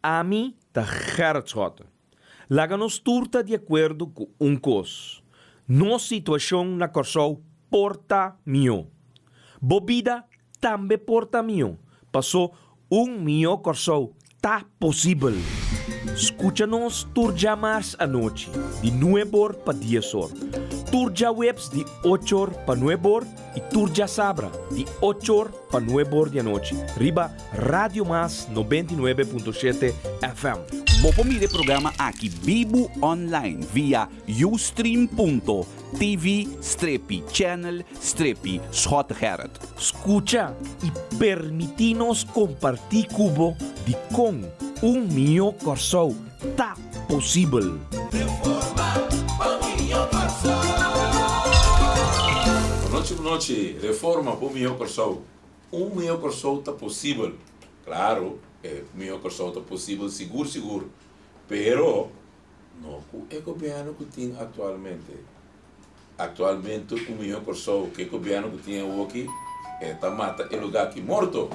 A mim, tá Gerrit Schotten. Laga nos turta de acordo com coisa. Nossa situação na Corsou porta mio. Bobida também porta mio. Passou mio Corsou tá possível. Escucha-nos turja mais à noite, de 9 para 10 horas. Turja webs de 8 horas para 9 horas e turja sabra de 8 horas para 9 horas da noite. Riba Radio Mas 99.7 FM. Mopomire programa aqui Bibo online via ustream.tv/channel/Schottegerrit. Escucha e permitinos compartir cubo de com mio Corsou tá possível. Boa noite, reforma para o meu Corsou. Meu Corsou está possível. Claro, meu Corsou está possível, seguro. Pero, não é o governo que tem atualmente. Atualmente, o meu Corsou, que o governo que tem aqui, está mata o lugar que morto.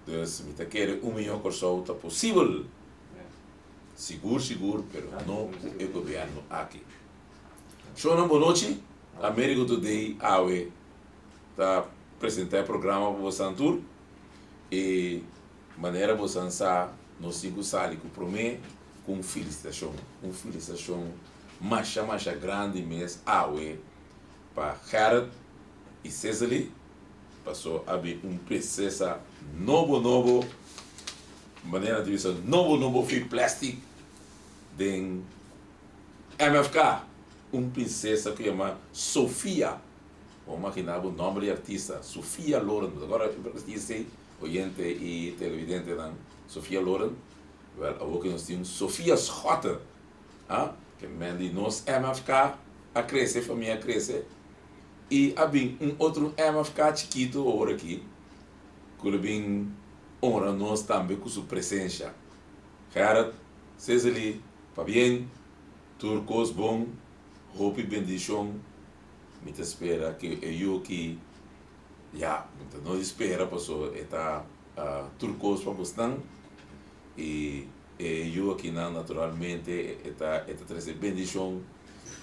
Então, me quer meu Corsou está possível. Seguro, pero não é o governo aqui. Boa noite. América Today Awe está apresentando o programa para você tour e maneira você sa nos 5 salas que promete com felicitação mais grande mês Awe para Gerrit e Cecily passou a haver princesa novo maneira de dizer novo free plastic de MFK. Princesa que chama Sofia. Vou imaginar o nome de artista, Sofia Loren. Agora, disse, oyente e televidente, Sofia Loren. Wel, ook nós temos Sofia Schotten. Que mende nós MFK a crescer, família crescer. E há outro MFK chiquito agora aqui. Que bem honra nós também com sua presença. Gerrit, Cecily, Fabien, Turcos, bom. Hope e bendição, me espera que eu que não espera pessoa está turcos para buscar e eu aqui naturalmente está trazer bendição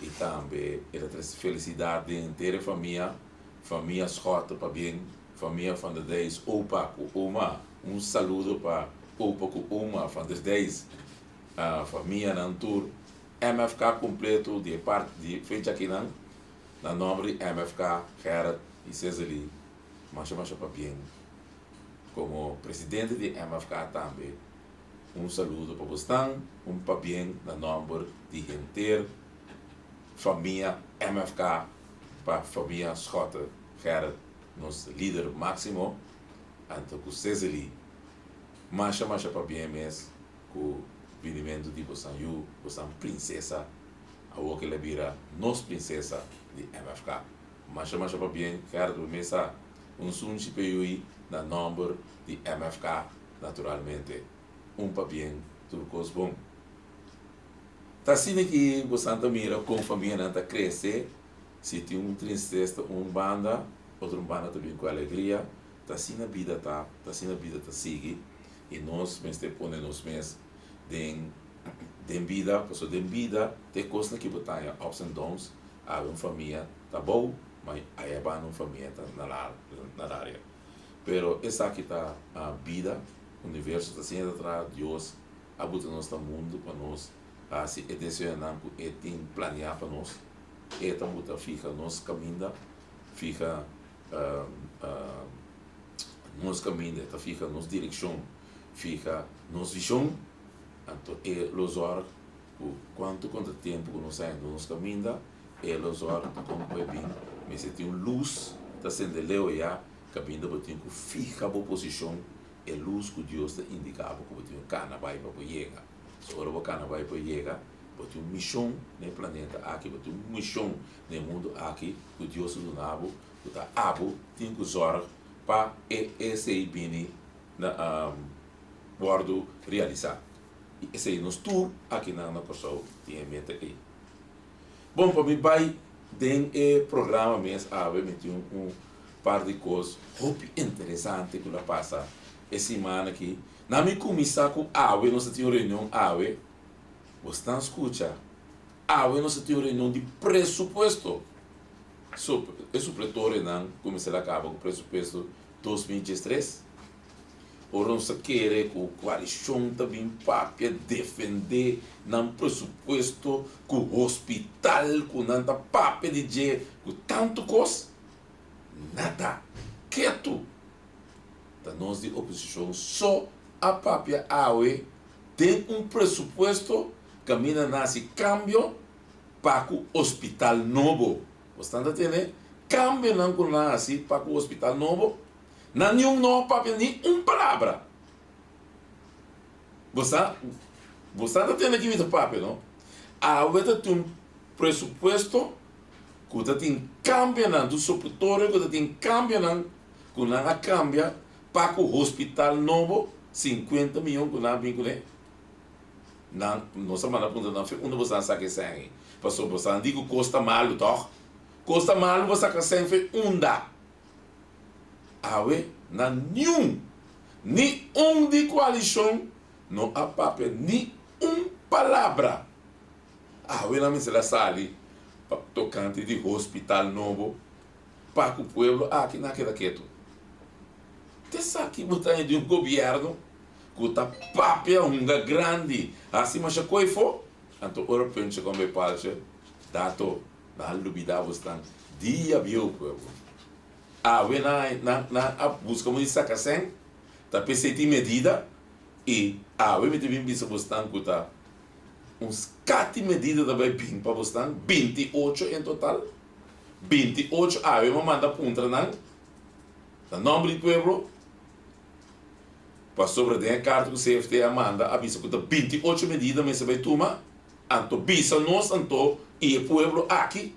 e também está trazer felicidade inteira família Schott para bem família van de 10 opa com uma saludo para opa com uma van de 10 família na tour MFK completo de parte de fecha aqui na nome MFK, Gerrit e Cecily, mas para bem. Como presidente de MFK também, saludo para você, para bem na nome de gente, família MFK, para família Schotten, Gerrit, nosso líder máximo, então com Cecily, mas para bem mesmo, com vinimento de você princesa, a que ela vira nos princesa de MFK. Mas para bem, quero começar sunchi aí na nome de MFK, naturalmente. Para bem, turcos bom. Tá assim que você mira com a família está crescer, se tem tristeza, banda, outra banda também com alegria, tá assim na vida tá sigue, e nós mesmo ponemos mesmo den vida, pessoa den vida, tem coisas que botam ups and downs, a uma família tá bom, mas aí é uma família tá na área. Pero essa aqui tá a vida, o universo está sendo atrás Deus, a botar nosso mundo para nós, a se edicionar e tem planear para nós, e tá botar fica nosso caminho, fica nosso caminho, tá fica nossa direção, fica nossa visão. Então, los horas, quanto tempo que nós saímos do nosso caminho, los horas, como bem, mas se tem luz, está sendo leu já, caminho para ter que ficar a posição, luz que Deus está indicando, que tem cana vai para chegar. Se agora o cana vai para chegar, tem uma missão no planeta aqui, tem uma missão no mundo aqui, que Deus está dando, que está abo, tem que usar para esse bem na guardo realizar. Esse é o nosso tour aqui na Corsou, tem meta aí. Bom, para mim, vai tem programa mesmo, tem par de coisas muito interessantes que passa essa semana aqui. Na mi começar com awe, nós temos reunião awe, você não escuta. Awe, nós temos reunião de pressuposto. O supletório não começar a acabar com o pressuposto 2023. Ora, nós queremos que a coalição também papia defender no pressuposto que o hospital, com tanta papia de dinheiro, com tanto coisa. Nada. Quieto. Da nós de oposição só a papia AUE tem pressuposto que mina nasce câmbio para o hospital novo. Você está entendendo? Câmbio não com nasce para o hospital novo. Não nenhum não papia nem palavra. Você está entendendo aqui o papia, não? AUE tem pressuposto que tem câmbio do supletório, que tem câmbio que não cambia para o hospital novo 50 milhões que não vincule. Não semana aponta não onde você sabe sangue. Passou você digo custa malo toch? Custa malo você que sempre unda. Awe na nenhum de coalição não há papel nem palavra. Awe na misera sali tocante de hospital novo para o povo aqui naquela quieto. Você sabe que você de governo que está papia grande. Assim, mas que foi? Então, o europeu se come parte dato na dúvida você dia viu o povo. Na busca de sacação, tá pensando em medida e me teve visto você que tá uns 4 medidas também bem para você 28 em total. 28 me manda punta não. Da nome do povo. Para sobre a carta que o CFT manda, avisa que 28 medidas mas vai tomar. Anto bisa nós anto e o povo aqui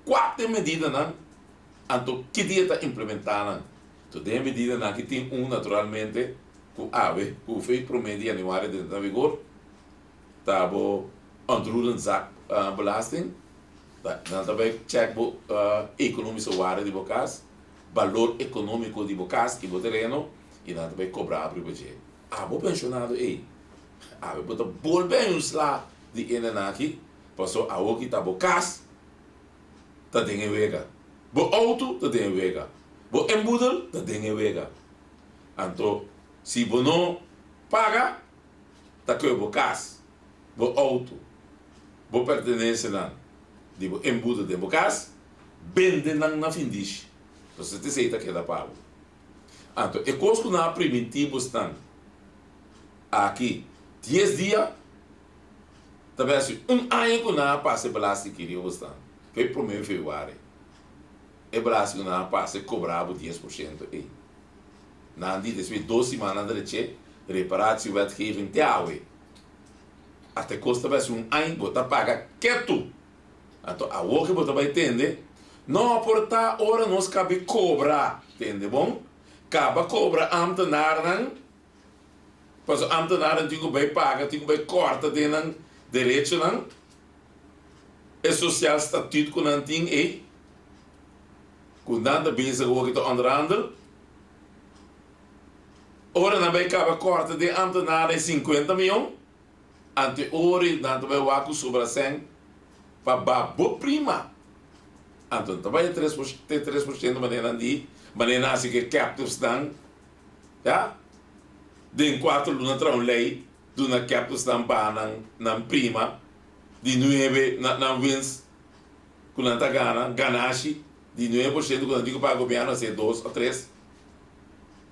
4 medidas não. Anto que dia está implementando. Então tem medida não que tem naturalmente que ave que foi promedio de januário de entrada em vigor. Tá bo ontroerend zak belasting. Dan também check bo economische waarde de bocas, valor econômico de bocas e bo terreno. E nada vai cobrar para o budget. Vou pensionado aí. Vou botar bolbem uns lá de enanaki. Passou a o que tá bocas. Tá dentro vega. Bo auto tá dentro vega. Bo embudel tá dentro vega. Então, se bo não paga, tá que o bocas. Bo auto. Bo pertenece não. De bo embudel de bocas. Bende não na findish. Então, você te sei que dá pago. Então, é coisa que não primitivo estão aqui 10 dias, talvez assim, ano que não passa belasting que eu estou. Foi para o meu februário. É belasting que não passa cobrava 10% aí. Não diz depois 2 semanas de reche, reparatie wetgeving te houden. Até custa talvez ano, você paga quieto. Então, a outra você vai entender, não aportar hora nós cabe cobrar, entende bom? Acaba cobra ambtenaren, pas ambtenaren tinha bem paga, tinha bem corta de nan direito nan, é social estatuto que não tinha aí, com nada bezig ook te onderhandelen. Ora não bem acaba corta de ambtenaren 50 milhões, ante ori não também o acu sobre a 100, para babo prima, então também 3% maneira de maneira assim que captos dan, ja? Den 4 luna trão lei, do na captos dan ba nan prima, de 9 na wins, quando tá ganashi, de 9% quando digo para o governo ser 2 ou 3.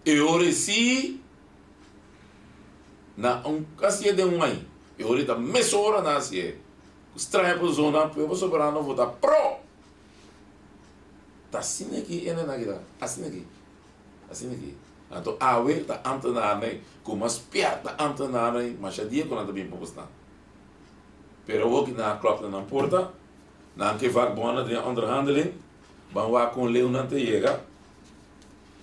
Eu recebi na assim de aí, eu da mesora na assim, estranha para zona, eu soberano votar pro. Tá assim aqui, assim aqui. Então, a UE está antenado, como as pertas antenado, mas a dia quando também pode estar. Pero o que na klopt na porta, na que vai bom de onderhandeling, vão lá com Leo não te chega.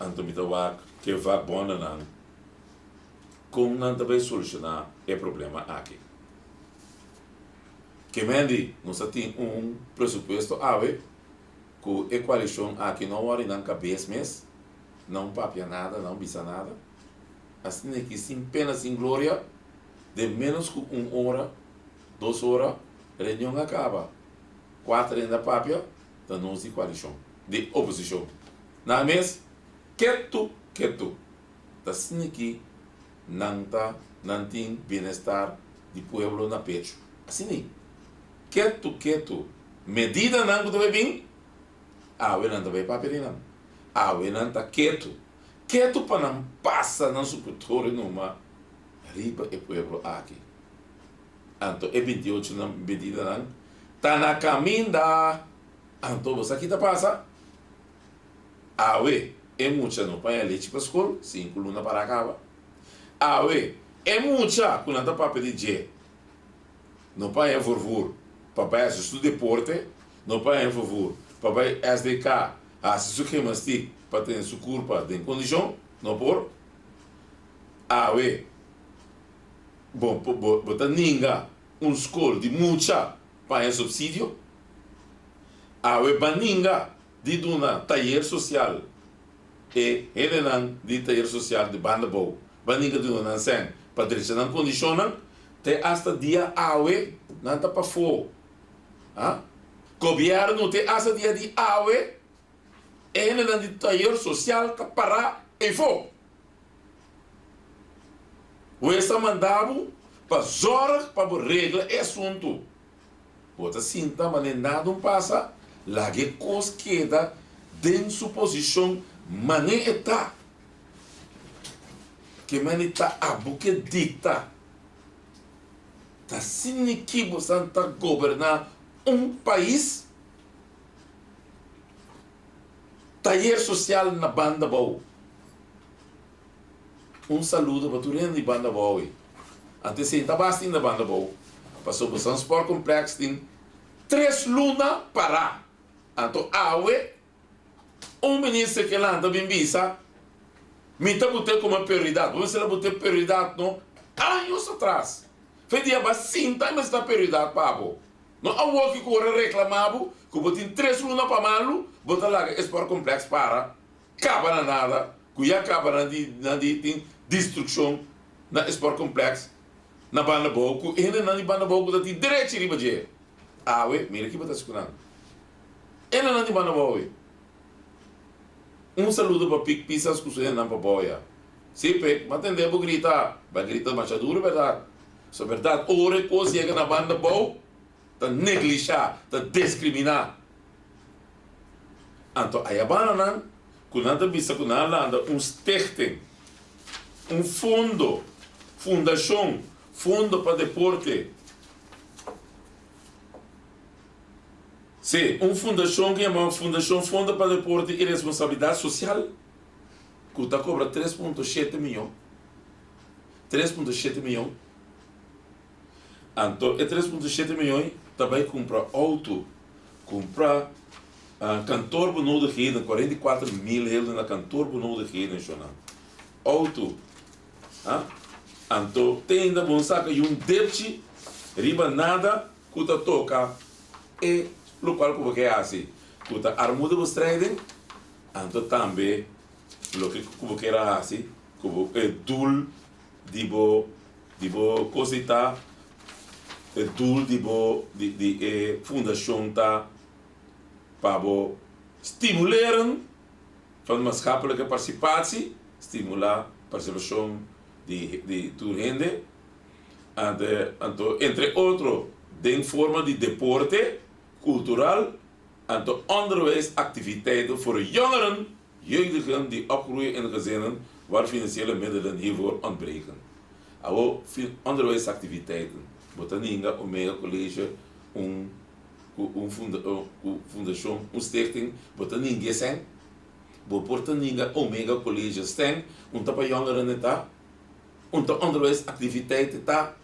Então, me dá que vai bom na como não também solucionar o problema aqui. Que mendi, nós temos pressuposto AVE, que a coalição aqui não vai na cabeça mesmo, não papia nada, não bisa nada. assim que sem pena, sem glória, de menos que 1 hora, 2 horas, a reunião acaba. 4 ainda papia, da nossa coalição, de oposição. Na mês, quieto, assim que não tem bem-estar do povo na pecho. Assim, quieto. Medida não deve vir, eu não deve papel não. Eu não está quieto para não passar no suportório numa riba e povo aqui. Então, é 28 na medida não, está na caminho da. Então, você aqui está passa. É muita não põe leite para a escola, 5 lunas para acabar. É muita quando está papel de dia. Não põe a favor, papai assiste o deporte, não põe a favor, papai SDK, assiste o que mais para ter sua culpa de condição, não por. Bom, botar ninguém escola de muita para subsídio. Baninga de duna taller social e helenan de taller social de banda boa. Baninga de duna sen para direcionar condicionam te hasta dia não tá para fo. Governo te hasta dia de helenan de taller social tá para e fo. O essa mandado para zorg para regra é assunto. Bota sinta mas nada não passa. La que cos queda dentro su posición maneta que maneta abu que dicta ta sin que você está governar país taller social na banda boa saludo para tu de banda boa antes se está bastante na banda boa passou por transport complexo tem 3 lunas para então, ministro que lá anda bem visa, me está botando como prioridade. Vamos lá botar prioridade, não? Anos atrás. Foi dia para 5 anos da prioridade, pabo. Não há o que corre reclamado, que botem 3 lunas para malo, botar lá esporte complexo para, acaba na nada, que já acaba na destruição na esporte complexo, na banda boa, que ainda na banda boa, que tem direito de ir para mira aqui para escutar. Ele não tem banda boa. Saludo para Pic Pisas que você não apoia. Se Pic, mas tem tempo gritar, vai gritar mais duro, verdade? Se verdade, ora coisa chega na banda boa, tá negligenciar, tá discriminar. Então, aí a banda não, quando anda vista quando anda stichting, fundação, fundo para deporte. Sim, fundação que é uma fundação fundo para deporte e responsabilidade social que está cobra 3,7 milhões. 3,7 milhões. Então, é 3,7 milhões também compra auto, compra cantor bonito de rede, 44 mil euros na cantor bonito de rede nacional. Auto. Então, tem ainda bom saca e débito, riba nada, que está toca e lo qual como que é assim, que está armudo para trading, então também lo que como que era assim, como é dul, dibo cosita, é dul de fundação tá para estimular van maatschappelijke participatie, stimular participação de tu rende, entre outros, de forma de deporte, cultural, onderwijsactiviteiten voor jongeren, jeugdigen die opgroeien in gezinnen waar financiële middelen hiervoor ontbreken. Ook onderwijsactiviteiten. Botaninga, Omega College, fundação, stichting, Botaninga zijn. Botaninga, Omega College zijn, para jongeren tá, onderwijsactiviteiten tá.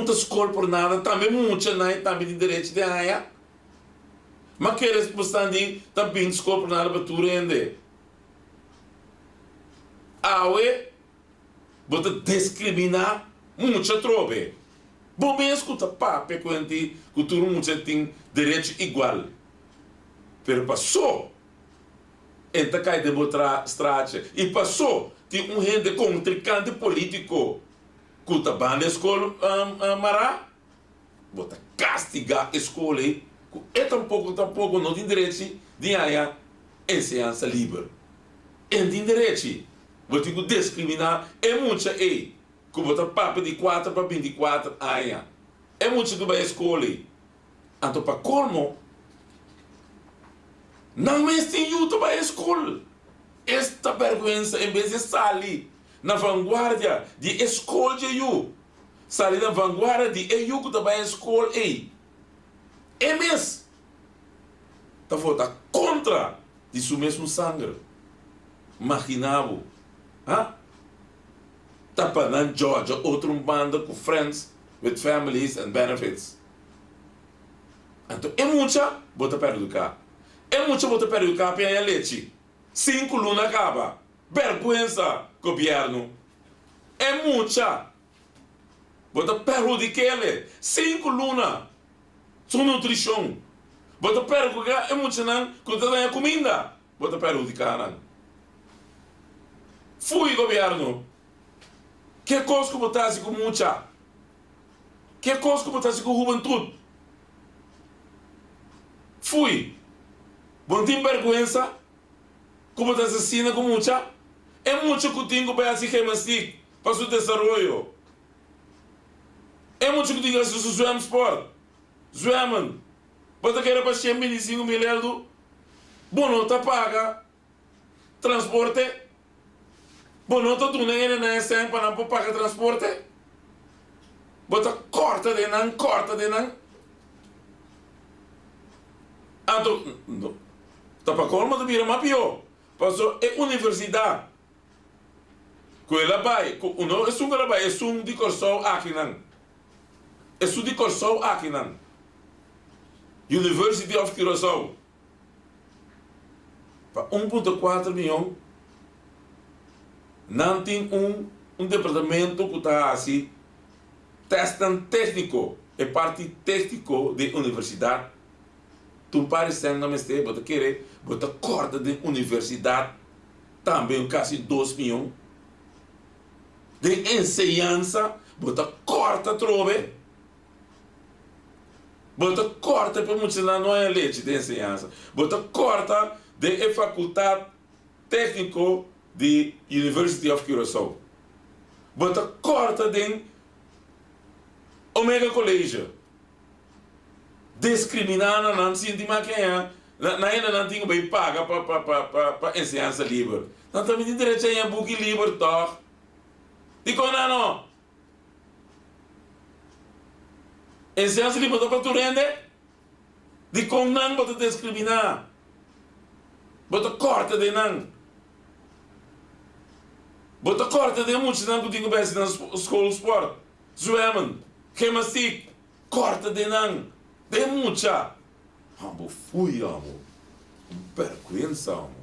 Escola por nada, também muita não também de direito de área. Mas que responsabilidade também escola por nada para tu render. Bota discriminar muita trobe. Bom bem escuta papo quanti que tu muita tem direito igual. Pero passou Então cai de botar estrada. E passou de gente contrincante político que tá banda escola mará. Bota castigar a escola. E tampouco não tem direito de ganhar ensinança livre. E tem direito. Bota que discriminar é muita aí. Que bota papo de 4 para 24 anos. É muito que vai à escola. Então, para colmo, não mais tem YouTube para a escola. Esta vergonha, em vez de sair na vanguarda de escola de eu, sair na vanguarda de eu que vai à escola, é mesmo. Está vota contra de seu mesmo sangue. Imaginava. Está para Georgia, outro banda com friends, with families and benefits. Então, é muita, bota para educar. É muita, bota para educar, para a leite. 5 lunas acaba. Vergonha, governo. É muita. Bota para de que 5 lunas. Sua nutrição. Bota para educar, é muita, não. Quando tem a comida, bota para educar, não. Fui, governo. Que coisa que botasse com muita? Que coisa que botasse com juventude? Fui. Bom, tem vergonha? Como está assassina com muita? É muito que tenho para se queimar para o desenvolvimento. É muito que tenho para o swim sport. Swim. Bota que era para 125 mil. Bom, não está paga. Transporte. Bom, não está tudo nem para não pagar transporte. Bota corta de não. Então, tá para colma do vira mapio. Passou é universidade. Com ela vai, não é só ela vai, é só de corso aqui não. É só de corso aqui não. University of Curaçao. Para 1,4 milhão. Não tem um departamento que está assim, testando técnico, é parte técnico da universidade. Tu parece que não me está, bota querer, bota corda de universidade, também quase 2 milhões. De ensinança, bota corta trove. Bota corta para muitos lá não é leite de ensinança. Bota corta de faculdade técnico de University of Curaçao. Bota corta de Omega College. Discriminando não se intima quem é. Ainda não tem bem paga para ensinança livre. Não também tem direito a book livre, toch? E quando não? Ensinança livre para tu rende? De como não bota discriminar? Bota corta de não. Bota corta de muitos não que tenho bem na escola de sport. Zwemmen, gymnastiek, corta de não. De muita. Amo, fui, amo. Vergonha, amo.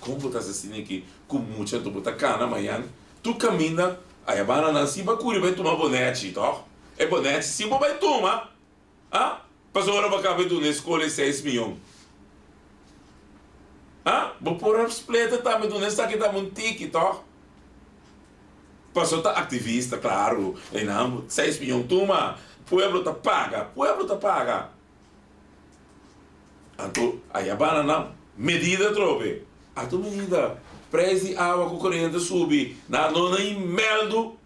Como botas assim aqui, com muita, tu botas cana amanhã, tu caminha, aí a banana assim, vai curi, vai tomar bonete, tá? É bonete, sim, vai tomar. Passou hora para cá, vai tu na escola 6 milhões. Vou pôr a spleta, tá? Mas tu nessa aqui tá muito tique, tá? Passou tá ativista, claro. E não, 6 milhões, toma. Pueblo tá paga. Então, aí a banana, medida trope. A tua medida, preço de água com corrente sube. Não nem mel do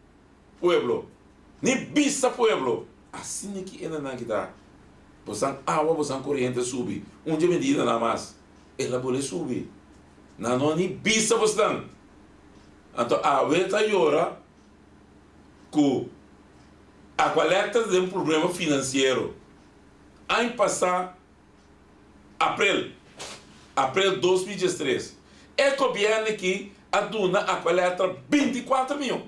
pueblo. Nem bisa pueblo. Assim é que ainda não está. Você água, você corrente sube. Onde medida nada mais. Ela pode subir. Não nem bisa você não. Então, a veta llora que a coleta tem um problema financeiro. Ano passado, abril 2013, é o governo que aduna a coleta 24 milhões.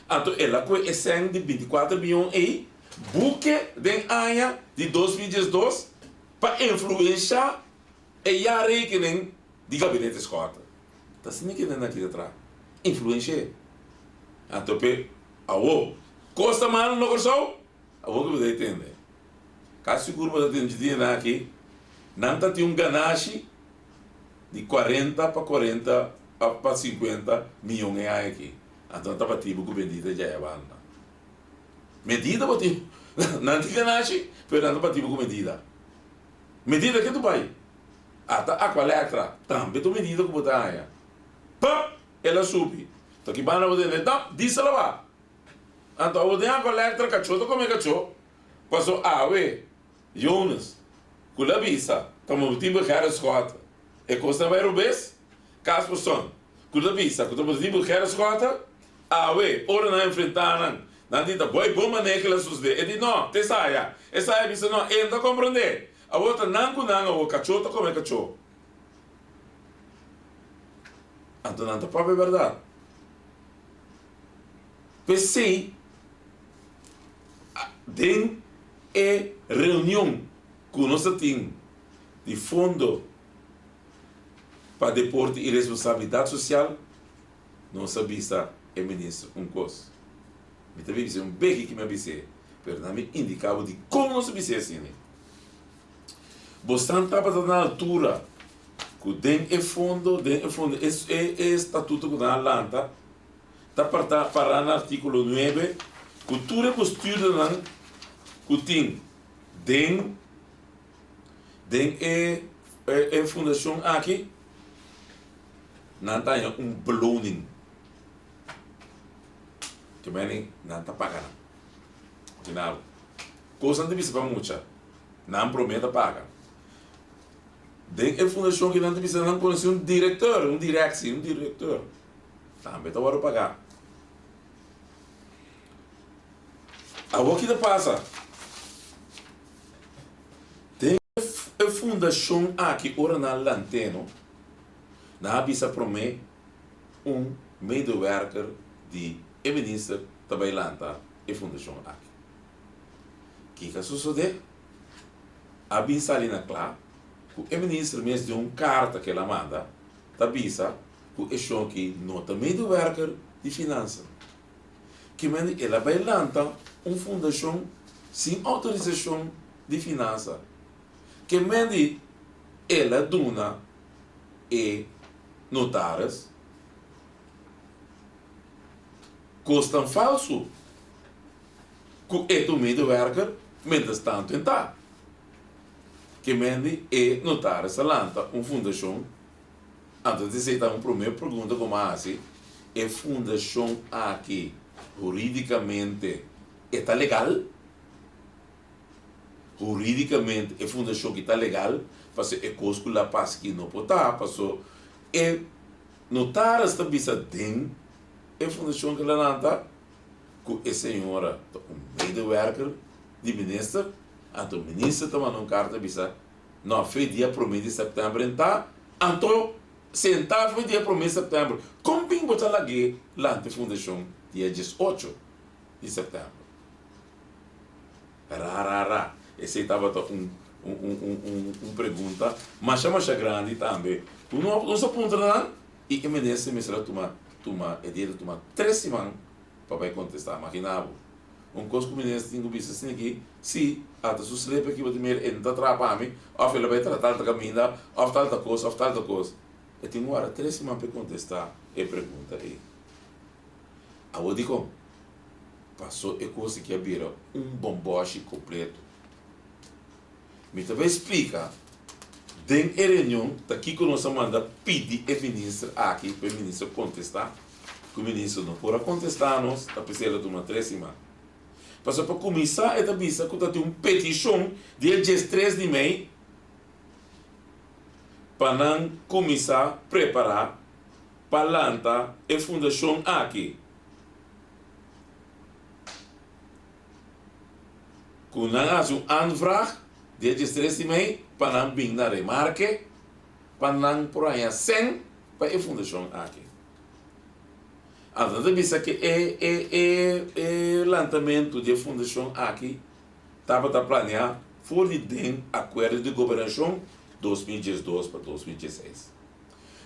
Então, ela com esse ano de 24 milhões aí, buque de ano de 2012 para influenciar e a rekening de gabinete escola. Está assim que não aqui atrás. Influencia. Então, Costa mal no corso? A boca você entende. Caso seguro você tem aqui, não tá tem ganache de 40 para 40 para 50 milhões de aqui. Então está para tipo que medida já é banda. Medida para tipo, não te ganhaste, mas não para tipo que medida. Medida que tu vai. Até a colecta, também tu medida que botar aí. Pá, ela sube. Então que banda você então, diz ela lá. Então o dia a colecta cachorro, como é cachorro? Passou ué, Jonas, com a visa, estamos tipo que era escota. E custa vai rubes, caso son. Com a visa, com o tipo que era escota, ué, ora não enfrentar não dita, boy, bom maneira que ela susde. Ele diz, não, te saia. Essa é a visa, não, ele não compreende. A outra não com não, o cachorro está como é cachorro. Então não está para verdade. Pensei, tem reunião com nossa time de fundo para deporte e responsabilidade social, nossa vista é ministro um coisa. Me também disse um beque que me avisei, mas não me indicava de como nossa vista é assim. Você estava na altura que tem fundo, é estatuto que dá Atlanta, está para no artigo 9, que tudo é postura que tem fundação aqui, não tem beloning. Que bem, não está pagando. Final. Coisa não deve para muita. Não promete pagar. Tem a fundação que não deve ser não conhece um diretor. Também está para pagar. O que passa? Tem a fundação aqui, ora na Lanteno, na avisa promete medewerker de minister também lanta a fundação aqui. O que sucede? A bisa ali na clá, o ministro mesmo de carta que ela manda, a bisa, o eixão que nota medewerker de finanças. Que ela vai lançar uma fundação sem autorização de finanças. Que ela dona e notários custam falso. Que é do medewerker, mientras tanto está. Que é notários lança uma fundação. Antes de aceitar uma primeira pergunta como assim, é fundação aqui juridicamente está legal? Juridicamente é fundação que está legal, porque é coisa que la paz que não pode estar, porque é notários também tem é fundação que ela lança, que é senhora, um medewerker de ministro, então o ministro toma uma carta bisa, não foi dia 1 de setembro, então sentar foi dia 1 de setembro, como bem botar lá que lança fundação dia 18 de setembro. Rarara, esse estava pergunta, mas chama grande também. Não se ponto não e que me desse me será tomar 3 semanas para contestar, imaginava. Coisa que o ministro tem que ver assim aqui, se até suceder que vai ter entra atrapalhar-me, ou ele vai tratar de caminhar, ou tal coisa. Eu tenho agora 3 semanas para contestar a pergunta aí. Eu digo, passou a coisa que vira bomboche completo. Me também explica, tem a reunião, daqui que nós manda pedir a ministra aqui, para o ministro contestar, que o ministro não pode contestar, nós está precisando de uma 3 semanas. Passou para começar a visa que tem uma petição dia 3 de maio, para não começar a preparar para lançar a fundação aqui. Com um aanvraag, dia 3 de maio, para não vir na remarque, para não por aí sem para a fundação aqui. Então, visa que é lançamento da fundação aqui, estava a planear, foi de acordo de governação 2012 para 2016.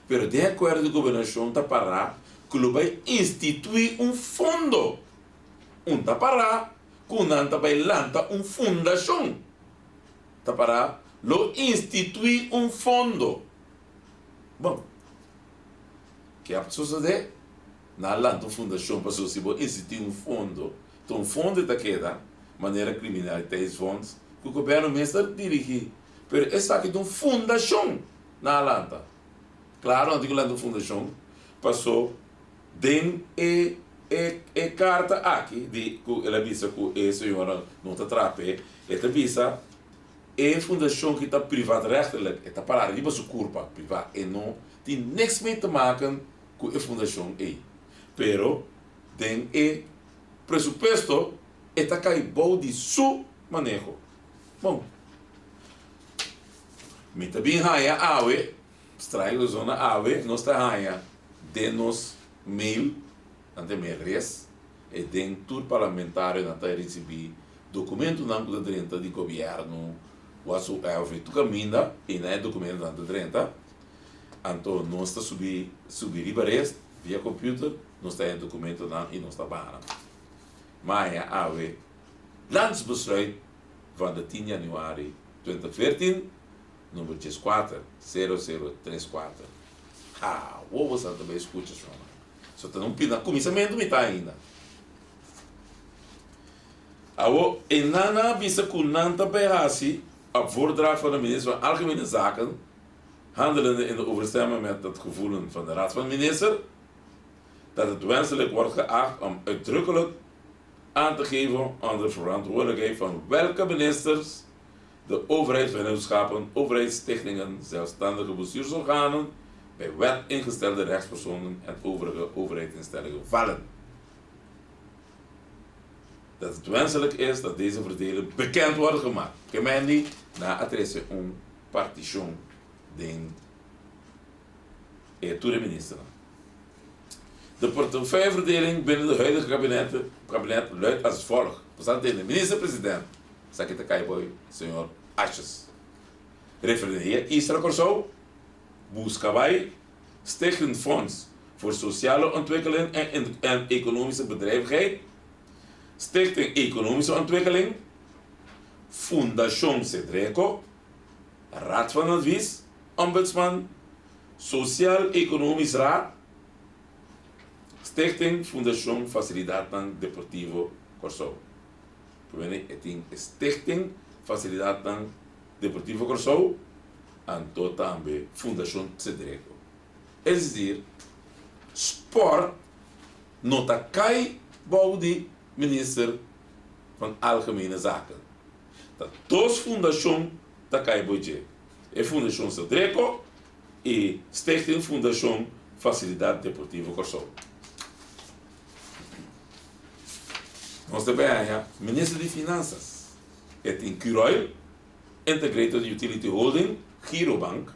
Pero de acordo de governação está para que vai instituir fundo. Está para que não vai lançar fundação. Está para instituir fundo. Bom, que é suceder? Na lanta fundação passou se vou existir fundo, então fundo está queda, maneira criminalidade fundos, que o governo mesmo dirige, pero essa aqui é fundação na lanta. Claro, antigo lanta fundação passou den e carta aqui de que ela visa que a senhora não está trape, esta visa é fundação que está privada rechtelijk, está para arriba sua culpa privada e não tem niks mee te maken com a fundação é. Pero den e presupuesto está caibou de su manejo. Bom, me também raia awe, extraio zona awe, nós está raia de nos mail, ante mail e den tour parlamentário na tá receber documento na da 30 de governo, o aso é tu caminha e não é documento na 30. Então nós está subir ribares via computer, nós está em documento na e nós está bana. Mas awe landsbesluit van de 10 januari 2014, número 140034. O você também escuta isso, só está no começamento me está ainda. Awo enana bisa kunanta behasi op voordracht van de minister van Algemene Zaken, handelende in de overeenstemming met het gevoelen van de Raad van Minister, dat het wenselijk wordt geacht om uitdrukkelijk aan te geven aan de verantwoordelijkheid van welke ministers, de overheidsvennootschap, overheidsstichtingen, zelfstandige bestuursorganen, bij wet ingestelde rechtspersonen en overige overheidsinstellingen vallen. Dat het wenselijk is dat deze verdeling bekend wordt gemaakt. Kemendi na adresse partition den toere minister. De portefeuilleverdeling binnen de huidige kabinet luidt als volgt. De minister-president, Sakita Kaiboy, senhor Ashes. Refereer Israël Corso, Boeskawai, Stichtend Fonds voor Sociale Ontwikkeling en Economische Bedrijvigheid, Stichting Economische Ontwikkeling, Fundación Cedreco, Raad van Advies, Ombudsman, Sociaal-Economisch Raad, Stichting Fundación Facilidad Deportivo Corso. Stichting Facilidad Deportivo Corso en também Fundación Cedreco. É dizer, sport nota cai boude minister van Algemene Zaken. Dat dos fundação da cai boje. É Fundação Cedreco e Stichting Fundação Facilidade Deportivo Corso. Nós também temos ministro de Finanças. É tem Curoil, Integrated Utility Holding, Girobank,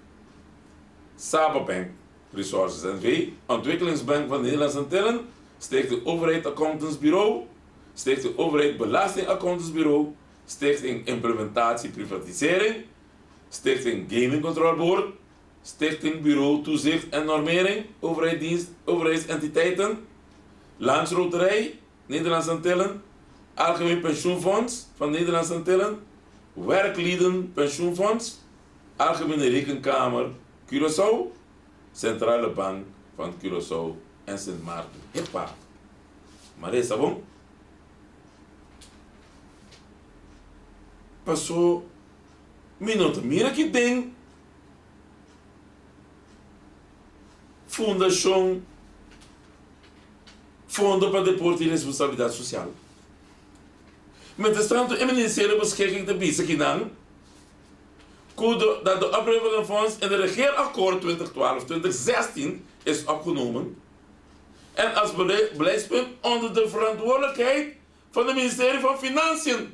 Sababank Resources NV, Ontwikkelingsbank van Nederlandse Antillen, Stichting Overheid Accountantsbureau, Stichting Overheid Belasting Accountantsbureau, Stichting Implementatie Privatisering, Stichting Gaming Control Board, Stichting Bureau Toezicht en Normering, overheidsentiteiten, Landsloterij, Nederlandse Antillen, Algemeen Pensioenfonds van Nederlandse Antillen, Werklieden Pensioenfonds, Algemene Rekenkamer Curaçao, Centrale Bank van Curaçao en Sint Maarten. Hippa. Maar is dat bom? Passou minuto. Mira que tem Fundação Fundo para Deporte e Responsabilidade Social. Entretanto, o Ministério beschikking de bezig dan dat de oprichting van fonds in de regeerakkoord 2012-2016 is opgenomen en als beleidspunt onder de verantwoordelijkheid van het ministerie van Financiën.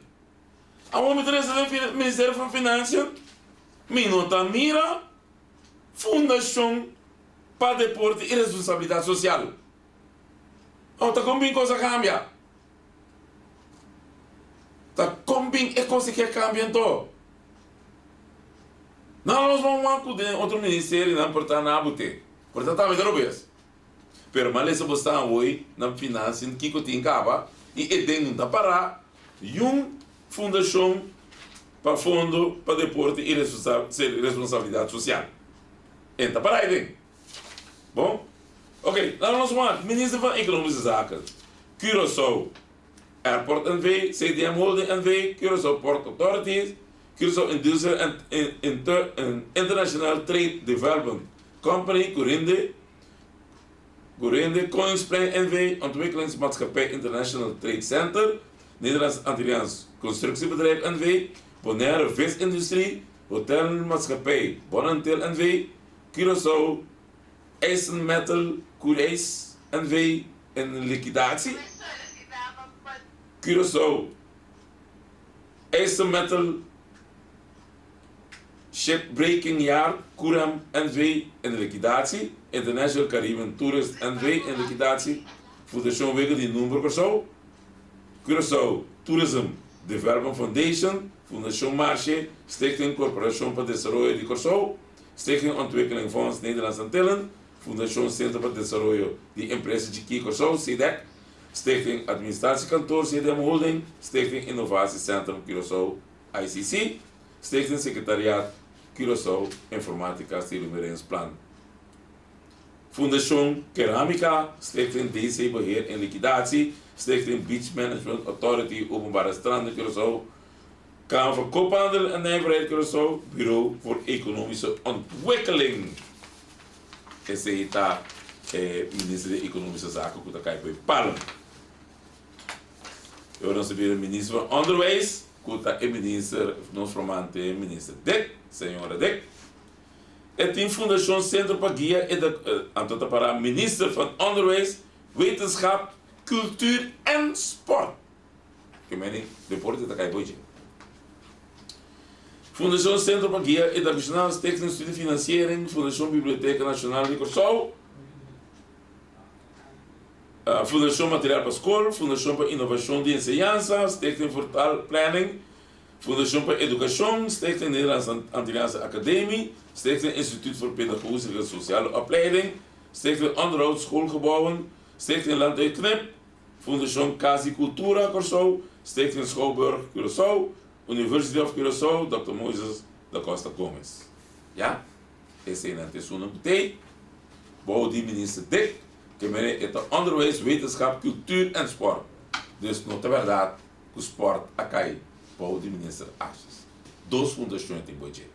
En wat betreft het ministerie van Financiën, Minota Mira, Fundação para Deporte e Responsabilidade Social. Então, como coisa cambia? Tá combin é coisa que cambia então. Não nós vamos com outro ministério não portar na abute. Portanto, tá melhor vez. Pero mal essa bosta hoje na finança que tem cava e tem não tá para fundação para fundo para deporte e responsabilidade social. Então para aí. Bom? Oké, dan ons maar. Minister van Economische Zaken. Curaçao. Airport NV, CDM Holding NV, Curaçao Port Authorities, Curaçao Industrial and International Trade Development Company, Corinde, Koningsplein NV, Ontwikkelingsmaatschappij International Trade Center, Nederlands-Antilliaans Constructiebedrijf NV, Bonaire Visindustrie, Hotelmaatschappij Bonantil NV, Curaçao IJsselmetal Koereis NV in liquidatie. Curaçao IJsselmetal Shipbreaking Yard Kuram NV in liquidatie. International Caribbean Tourist NV in liquidatie. Fundación Wegen die Noember Curaçao. Curaçao Tourism Development Foundation. Fundación Marché. Stichting Corporación para Desarrollo de Curaçao. Stichting Ontwikkeling Fonds Nederlands Antillen. Fundación Centro para Desarrollo de Empresas de Curaçao, SIDEC. Stichting Administratiekantoor CDM Holding. Stichting Innovatiecentrum Curaçao, ICC. Stichting Secretariaat Curaçao Informatica Stilumerijensplan. Fundación Keramica. Stichting DC Beheer en Liquidatie. Stichting Beach Management Authority Openbare Stranden Curaçao. Kamer van Koophandel en Nijverheid Curaçao. Bureau voor Economische Ontwikkeling. Esse está ministro de Economische Zaken, que está cá para Palm. Eu não sabia o ministro van Onderwijs, que está o ministro, nos formante ministro Dick, senhora Dick. E tem Fundação Centro para Guia e para minister van Onderwijs, Wetenschap, Cultuur en Sport. Que meni, deporte está cá para Fundação Centro para Guia e da Nacional Stichting Studie Financiering, Fundação Biblioteca Nacional de Curaçao, Fundação Material para Escola, Fundação para Inovação de Enseñança, Stichting Fortal Planning, Fundação para Educação, Stichting Nederlands Antilliaanse Academie, Stichting Instituut voor Pedagogische en Sociale Opleiding, Stichting Onderhoud Schoolgebouwen, Stichting Land uit Knip, Fundação Casa Cultura Curaçao, Stichting Schouwburg Curaçao, University of Curaçao, Dr. Moises da Costa Gomes. Ja? Esse é o nome dele. Bouw die minister Dick, que é het onderwijs, wetenschap, cultuur en sport. Dus, não é verdade, que o sport acai, bouw die minister Ashes. Duas fundações em budget.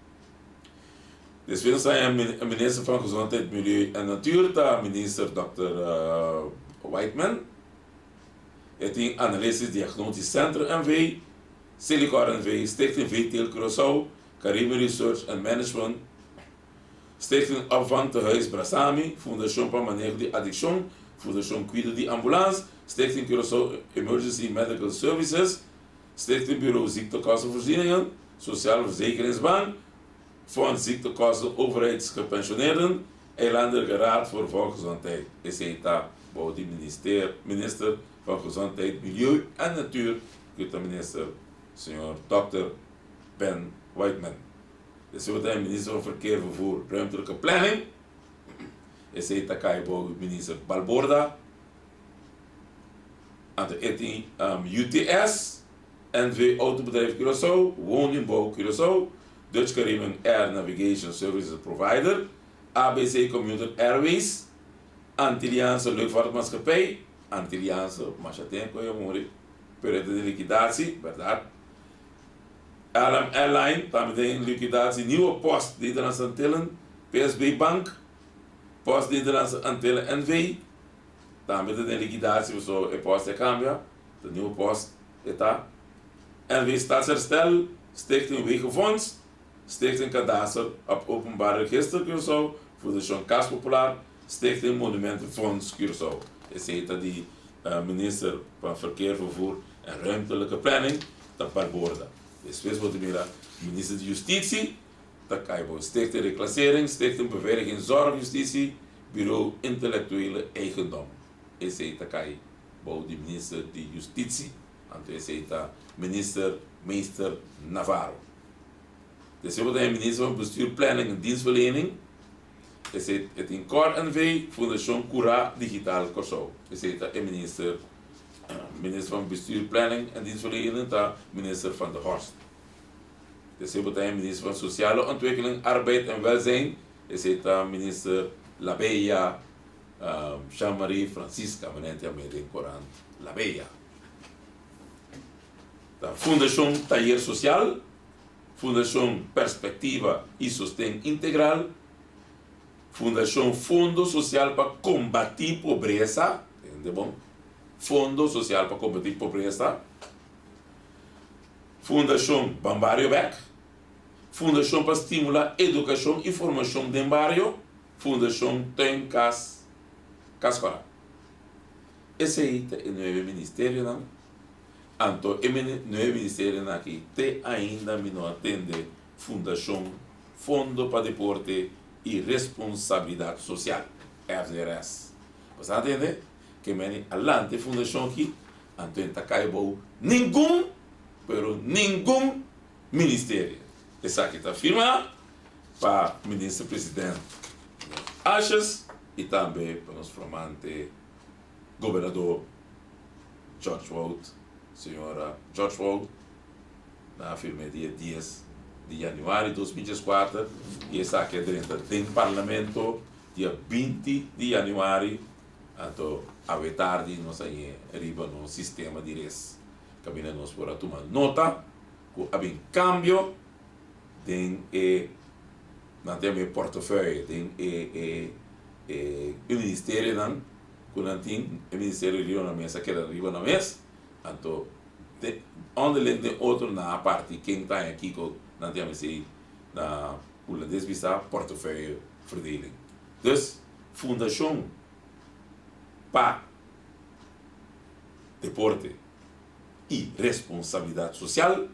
Deswegen zijn a minister van Gezondheid, Milieu en Natuur, da minister Dr. Whiteman. Het tem Analysis Diagnostisch Centrum NV, Silicor NV, Stichting Veeteelt Curaçao, Caribbean Research and Management, Stichting Opvang Tehuis Brasami, Fundação para Manejo de Adicção, Fundação Cuida de Ambulance, Stichting Curaçao Emergency Medical Services, Stichting Bureau Ziektekostenvoorzieningen, Sociale Verzekeringsbank, Fonds Ziektekosten Overheidsgepensioneerden, Eilandelijke Raad voor Volksgezondheid, ECETA, bouw die minister van Gezondheid, Milieu en Natuur, de minister, senhor Dr. Ben Whiteman. Dus we hebben minister van Verkeer, Vervoer, Ruimtelijke Planning, ECETA Kaibo, minister Balborda, aan de UTS, NV Autobedrijf Curaçao, Woningbouw Curaçao, Dutch Caribbean Air Navigation Services Provider, ABC Commuter Airways, Antilliaanse Luchtvaartmaatschappij, Antilliaanse Machatenco, periode de liquidatie, verdade? LM Airline, também em liquidatie, nieuwe Post Nederlandse Antillen, PSB Bank, Post Nederlandse Antillen NV, também in liquidatie, zo e Post e Cambia, de nieuwe Post, eta, NV Staatsherstel, Stichting Wegenfonds, Stichting Kadaster op Openbaar Register Curaçao, Fundação Kas Popular, Stichting Monumentenfonds Curaçao. Is heet die minister van Verkeer, Vervoer en Ruimtelijke Planning, dat Barborda. Dus wees wat de minister de Justitie, dat kan je Stichting Reclassering, Stichting Beveiliging Zorg Justitie, Bureau Intellectuele Eigendom. Is heet dat kan je de minister de Justitie, want is heet dat minister Meester Navarro. Dus we hebben minister van Bestuur, Planning en Dienstverlening. Is het in Cor NV, Fundação Cura Digital Curaçao. Is het minister van Bestuur, Planning en Dienstverlening, de minister van de Horst. Dus we hebben minister van Sociale Ontwikkeling, Arbeid en Welzijn. Is het minister Labella Jean-Marie Francisca, menente a em Coran, La Bella. Da Fundação Taller Social, Fundação Perspectiva e Sustento Integral, Fundação Fundo Social para Combater Pobreza, entende bom? Fundo Social para Combater Pobreza, Fundação Bambario Beck, Fundação para Estimular Educação e Formação de Barrio, Fundação Tem Cascola. Esse aí é o novo ministério, não? Então, o novo ministério aqui tem ainda não atende Fundação Fundo para Deporte e Responsabilidade Social, FDRS. Você entende? Que meni alante fundação aqui, então está caibo nenhum ministério. Essa aqui está firmada para o ministro-presidente Achas e também para o nosso formante governador George Wout, senhora George Wout, na firma dia 10 de janeiro de 2024, e essa aqui tem parlamento dia 20 de janeiro, então à tarde nós aí arriba no sistema de res, caminha nós por tomar nota, que há um cambio tem não tem meu portfólio, tem o ministério não, quando tem o ministério arriba na mesa, que arriba na mesa, então onde tem outro na parte quem está aqui com não tem assim na pula desvista portfólio verdeling. Dus fundação para deporte e responsabilidade social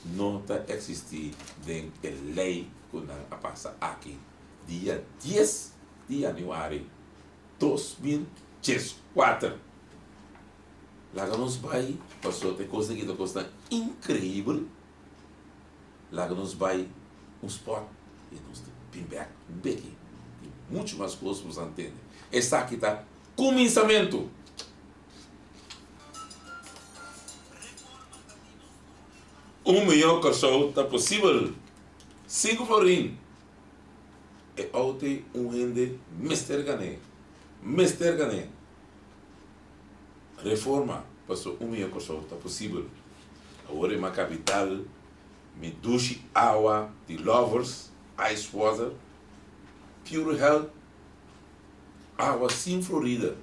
não está existir dentro da lei que não passa aqui dia 10 de janeiro de 2024. Lá que nós vai passou ter coisa que custa incrível. Lá que nós vai spot e nós tem back tem muito mais coisas para você entender. Essa aqui está começamento. Milhão de pessoas está possível. 5 florim. E ontem rende Mr. Gané. Mr. Gané. Reforma. Passou 1 milhão de pessoas está possível. Agora é uma capital. Me duche água de Lovers, Ice Water, Pure Health, água sem fluorida.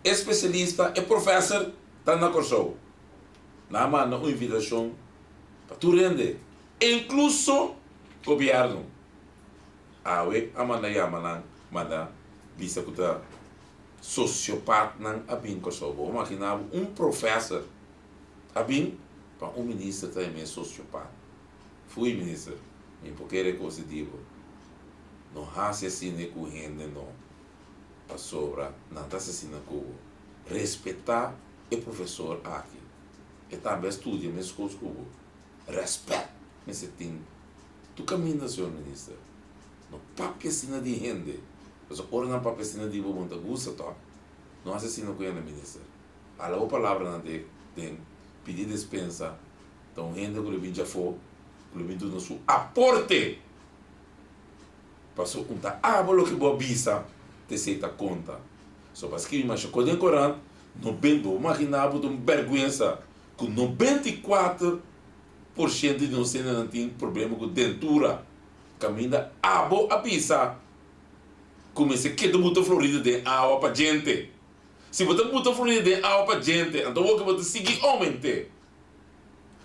Especialista e professor está na Corsou. Na manda uma invitação para tu render. Incluso governo. Awe amanda yamanan manda bisa kuta sociopata nan abin Corsou. Vou imaginar professor abin para ministro também sociopata. Fui ministro, em qualquer coisa digo, não assassina com renda não, para sobra, não assassina com respeitar o professor aqui, e também estudia minhas coisas com respeito, mas tem, tu caminha senhor ministro, não papecina de renda, mas ora não papecina de boa monta gusta tá, não assassina com ele ministro, a la palavra não tem pedir dispensa, então renda que ele já foi, que ele do nosso aporte, passou conta, bolo que boa bisa, te aceita conta, só para escrever mais coisa em Corão, não bem do imaginável de uma vergonha, que 94% de nós não tem problema com dentura, caminha a bisa, comecei que tu botou Florida de água para gente. Se você botar Florida de água para gente, então você seguir aumentar.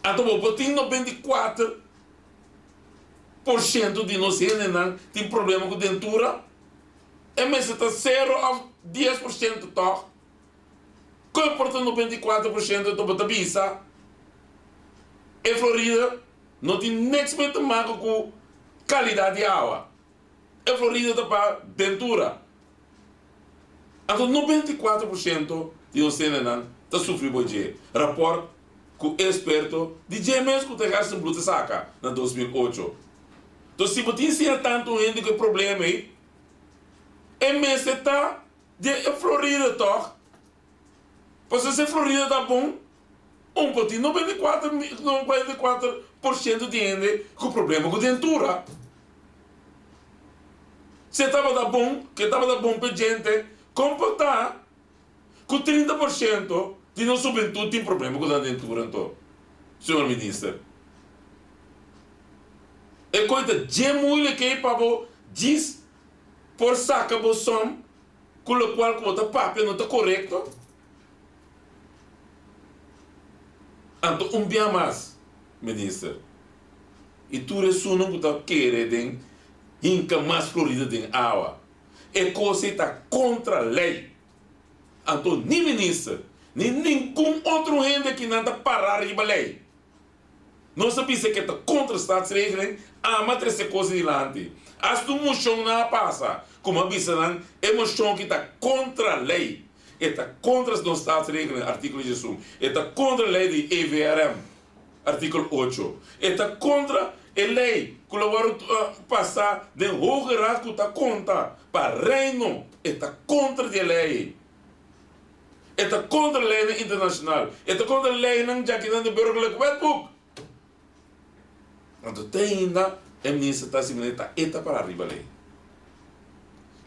Então você tem 94% de nós não tem problema com dentura, e mas está 0 a 10% toque. Qual porta 94% do bota bisa? E Florida não tem nem mais com qualidade de água. E Florida está para dentura. Então 94% de nós não está sofrendo hoje. Rapport com o experto de GMS que está gastando bluta saca na 2008. Então se você ensina tanto gente que o problema aí, é mesmo está de Florida toque. Porque se Florida está bom, pouquinho 94% de gente com problema com dentura. Se estava da bom, que estava da bom para gente, comportar com 30% de nossa juventude tem problema com a dentura, então, senhor ministro. É coisa de mulher que para diz por saca o som, com o qual o papel não está correto. Então, dia mais, ministro. E tu ressonas com o que quer, inca mais florida de água. É coisa está contra a lei. Então, nem ministro, nem nenhum outro gente que não está parar a lei. Não sabia que está contra as Staatsregeln, mas essa coisa adiante. As tu moção não passa, como a bisa não, é moção que está contra a lei. Está contra as Staatsregeln, artigo 16. Está contra a lei de EVRM, artigo 8. Está contra a lei que vai passar de hoge raad que está contra para reino. Está contra a lei. Está contra a lei internacional. Está contra a lei não já que não é burgerlijk wetboek. Want ainda a ministra está simplesmente eta para arriba lei.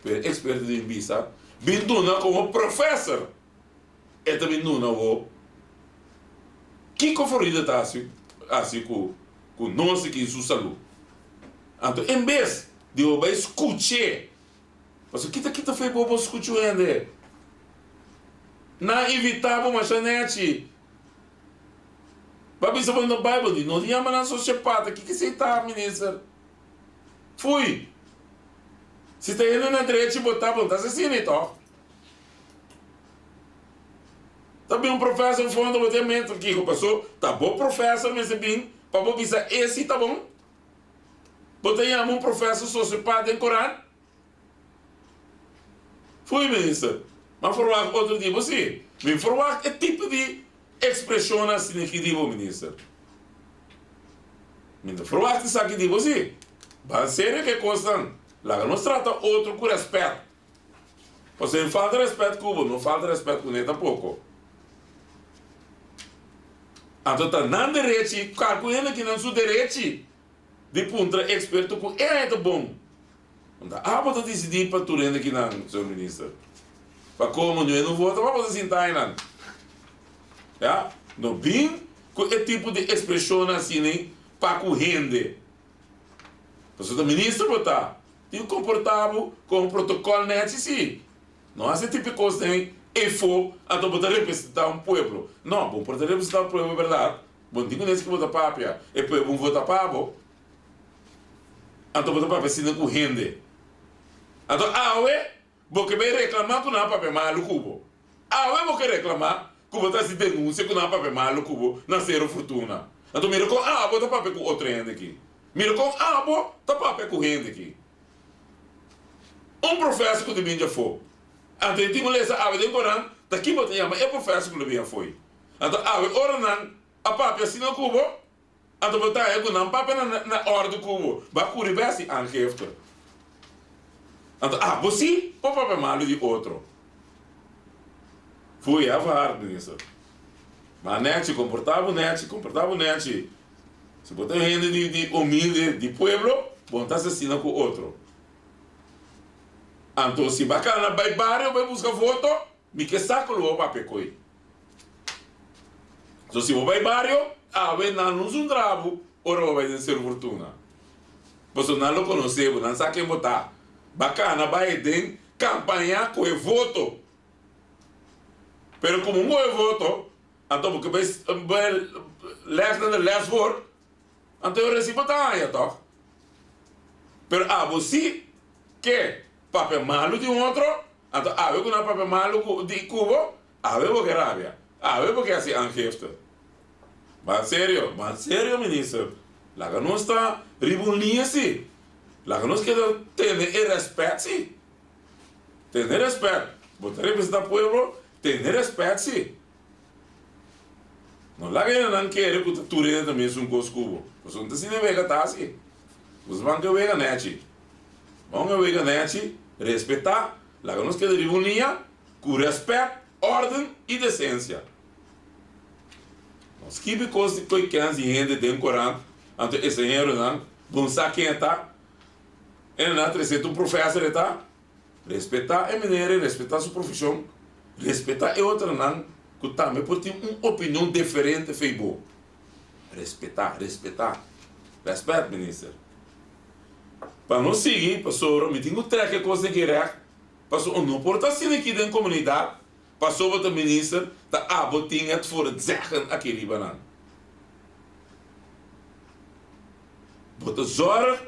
Pero experto de visa, binduna como professor, eta binduna o que conforida está assim com nós que em sua saúde. Então, em vez de eu escutar, mas o que está feito para escutar ainda? Não evitável uma chanete. Papi, sabe no Bible, não tinha mais na sociopata, que você está, ministro? Fui. Se está indo na direita e botar, está assim, então. Também um professor no fundo, você mente aqui, que passou, tá bom professor, mas bem, para você pensar, esse tá bom? Você um professor sociopata em Corão? Fui, ministro. Mas falar outro dia, você. Me falar é tipo de expressão assim que digo, ministro. Me falar que sabe que digo, você. Mas sério que coisa, lá não se trata outro com respeito. Você não falta respeito com o não falta respeito com ele tampouco. Então, tá na direita, calculando que não sou direita, de ponta experto com ele é bom. Então, vou decidir para tu render aqui, não, senhor ministro. Para como não vota, vamos sentar aí, não. Ja? Não bem com esse tipo de expressão assim, para que rende. Você o ministro botar, tem comportado com o protocolo net, sim. Não há esse tipo de coisa, tem. E for, então botar representar um povo. Não, bom, para representar um povo é verdade. Bom, digo nesse que vota papia, e povo não vota pabo. Então botar papia assim não rende. Então, ué, porque vai reclamar que não há papel malo cubo. Ué, porque reclamar que botar se denúncia que não há papel malo cubo, não ser fortuna. Então, mira com, botar papel com outro rende aqui. Mira com, botar papel com rende aqui. Um professor que também já foi. Então, tem uma lesa ave de Corão, daqui botar chama, é professor que também foi. Então, ora não, a papel assim no cubo, então botar é que não papel na hora do cubo, vai curir bem assim, angefter. Então, você, o papel malo de outro. Fui a var nisso. Mas net, comportava net. Se botar gente de humilde, de pueblo, bom, tá assassina com outro. Então, se bacana vai barrio, vai buscar voto, me que saco o papel coi. Então, se vai barrio, vai não um drabo, ora vai ser fortuna. Você não lo conheceu, não sabe quem votar. Bacana, vai ter campanha com o voto. Pero como não é voto, então porque vai les voor, então eu recebo também, toch? Pero você que papel malo de outro, então eu com papel malo de Cuba, eu vou que rabia, eu vou que assim angefte. Mas sério, ministro, lá que não está ribulinha assim. Lá que nós queremos ter respeito, sim. Ter respeito. Botar representar o povo, ter respeito, sim. Não lá que não quer que tu renda também um gosto cubo. Você não tem nem vega tá assim. Os vão que vega net. Vão que vega net, respeitar. Lá que nós queremos unir com respeito, ordem e decência. Nós que coisas que querem se render dentro do Corão, então esse dinheiro não, vão saber quem está. En na trece tu professor eta, respeitar a maneira, respeitar sua profissão, respeitar a outra não, que também pode ter uma opinião diferente feibo. Respeitar. Respeito, ministro. Para não seguir, pastor, me tenho que coisa que é, pastor, não pode estar assim aqui dentro da comunidade, pastor, o ministro, tá botinha het voor het zeggen aqui Libanon. Bota zorg,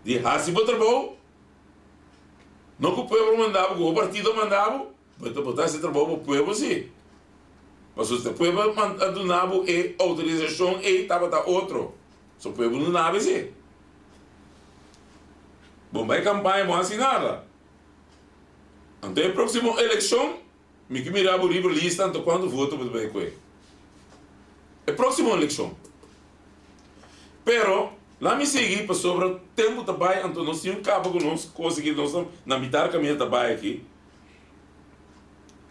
die hasi botar bom. Não que o povo mandava, o partido mandava, botar esse trabalho para o povo, sim. Mas se o povo mandava a autorização, estava da outro. Se o povo não dava, sim. Bom, vai campanha, não assim nada. Então, a próxima eleição, me que mirava o livro lista, então quando voto, vou ver com ele. A próxima eleição. Pero, lá me segui para sobre o tempo também, então nós tínhamos cabo com nós, coisa que nós estamos na metade do caminho também aqui.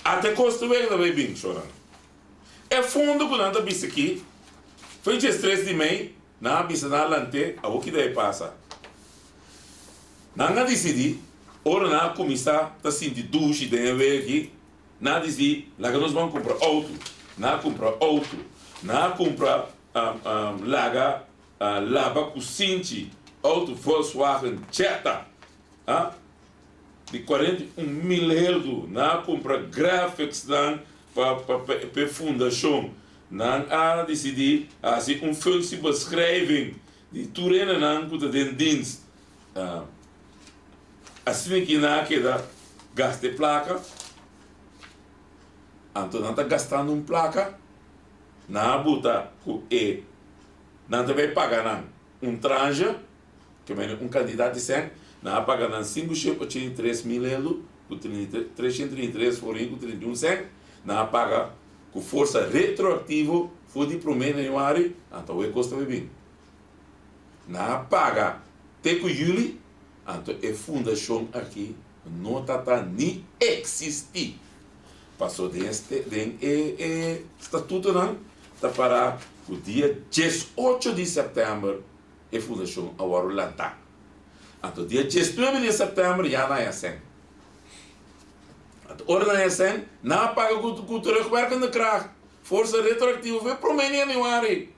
Até custo bem também bem, chorando. É fundo que nós estamos aqui, foi de estresse de mim, na bisa na lante, a o que daí passa. Nós decidi, ora nós começar a sentir duche de ver aqui, nós decidi, lá que nós vamos comprar auto, nós comprar laga, lava kusinchi auto Volkswagen Jetta de 41 mil euros na compra graphics para fundação na decidir assim functie beschrijving de toerenen nan kuta den dienst assim que na queda gaste placa então não está gastando placa na buta com não vai pagar tranche, que é candidato de 100, não paga 583 mil euros, com 333 forinhos, com 31 cent, não paga com força retroativa, foi de 1 de janeiro, então o custo vai bem. Não paga até com julho, então a fundação aqui não está nem existir. Passou deste estatuto, não, está para o dia 18 de setembro, a fundação agora lança. Então, dia 19 de setembro, já não é assim. Então, ora não é assim, não paga com terugwerken de kracht. Força retroactiva, vai para o mês de januari.